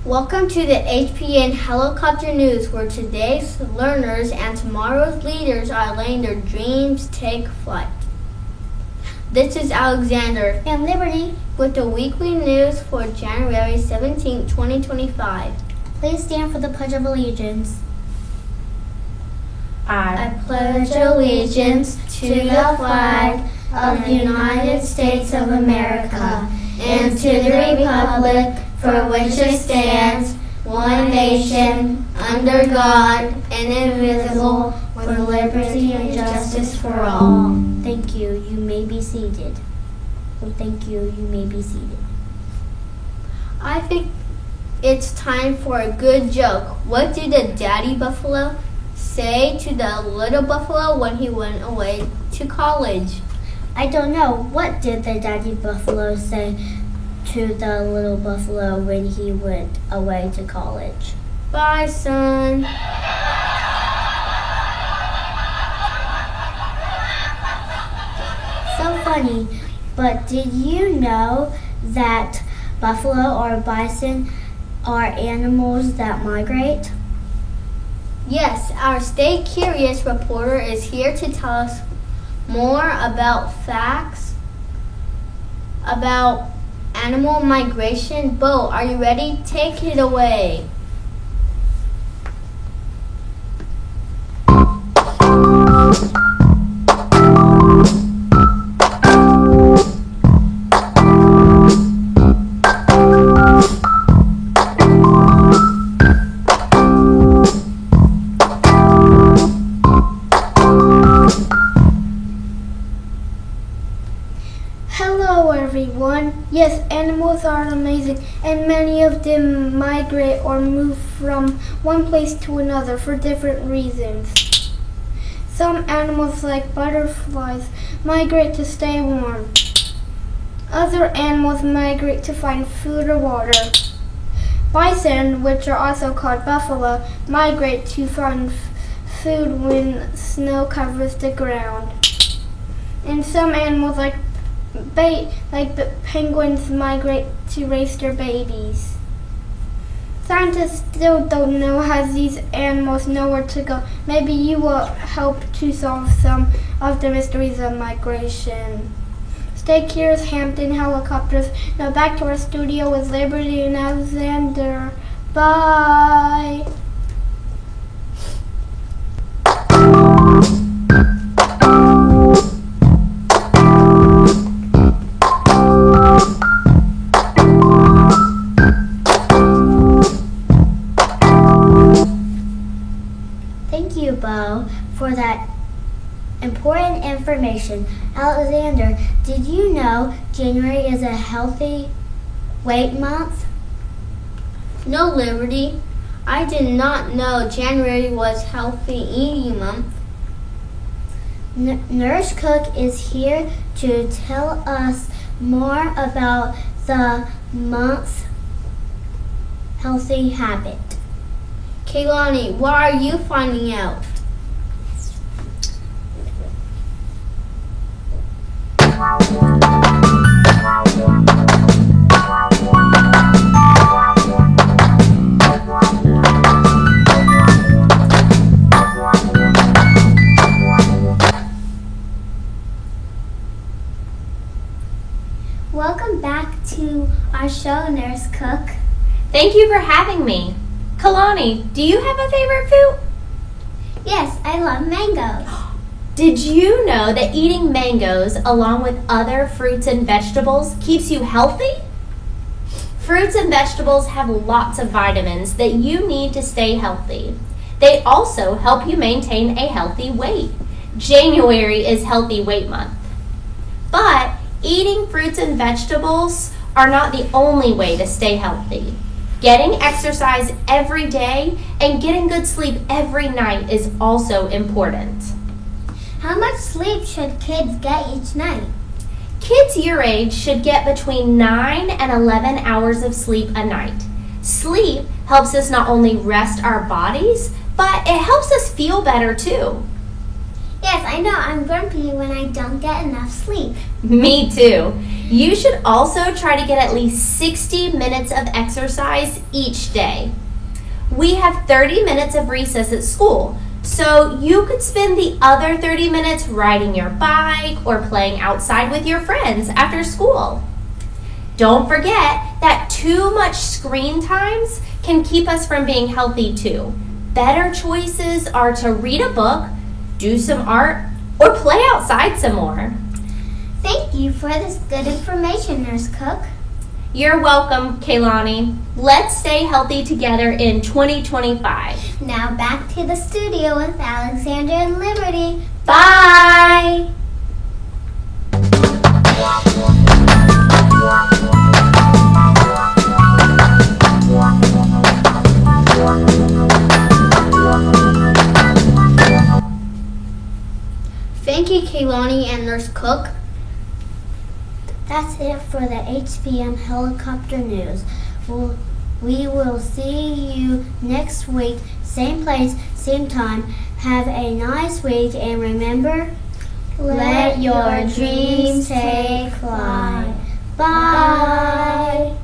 Welcome to the HPN Helicopter News, where today's learners and tomorrow's leaders are letting their dreams take flight. This is Alexander and Liberty with the weekly news for January 17, 2025. Please stand for the Pledge of Allegiance. I pledge allegiance to the flag of the United States of America and to the republic for which it stands, one nation, under God, indivisible, with liberty and justice for all. Thank you. You may be seated. You may be seated. I think it's time for a good joke. What did the daddy buffalo say to the little buffalo when he went away to college? I don't know. What did the daddy buffalo say to the little buffalo when he went away to college? Bye, son. So funny. But did you know that buffalo or bison are animals that migrate? Yes, our Stay Curious reporter is here to tell us more about facts about animal migration. Bo, are you ready? Take it away. Hello everyone. Yes, animals are amazing, and many of them migrate or move from one place to another for different reasons. Some animals, like butterflies, migrate to stay warm. Other animals migrate to find food or water. Bison, which are also called buffalo, migrate to find food when snow covers the ground. And some animals, like penguins, migrate to raise their babies. Scientists still don't know how these animals know where to go. Maybe you will help to solve some of the mysteries of migration. Stay curious, Hampton Helicopters. Now back to our studio with Liberty and Alexander. Bye. Thank you, Bo, for that important information. Alexander, did you know January is a healthy weight month? No, Liberty. I did not know January was healthy eating month. Nurse Cook is here to tell us more about the month's healthy habit. Kaylani, what are you finding out? Welcome back to our show, Nurse Cook. Thank you for having me. Kalani, do you have a favorite fruit? Yes, I love mangoes. Did you know that eating mangoes along with other fruits and vegetables keeps you healthy? Fruits and vegetables have lots of vitamins that you need to stay healthy. They also help you maintain a healthy weight. January is Healthy Weight Month. But eating fruits and vegetables are not the only way to stay healthy. Getting exercise every day and getting good sleep every night is also important. How much sleep should kids get each night? Kids your age should get between 9 and 11 hours of sleep a night. Sleep helps us not only rest our bodies, but it helps us feel better too. Yes, I know. I'm grumpy when I don't get enough sleep. Me too. You should also try to get at least 60 minutes of exercise each day. We have 30 minutes of recess at school, so you could spend the other 30 minutes riding your bike or playing outside with your friends after school. Don't forget that too much screen times can keep us from being healthy too. Better choices are to read a book, do some art, or play outside some more. Thank you for this good information, Nurse Cook. You're welcome, Kaylani. Let's stay healthy together in 2025. Now back to the studio with Alexandra and Liberty. Bye! Thank you, Kaylani and Nurse Cook. That's it for the HPM helicopter news. We will see you next week, same place, same time. Have a nice week, and remember, let your dreams take flight. Bye.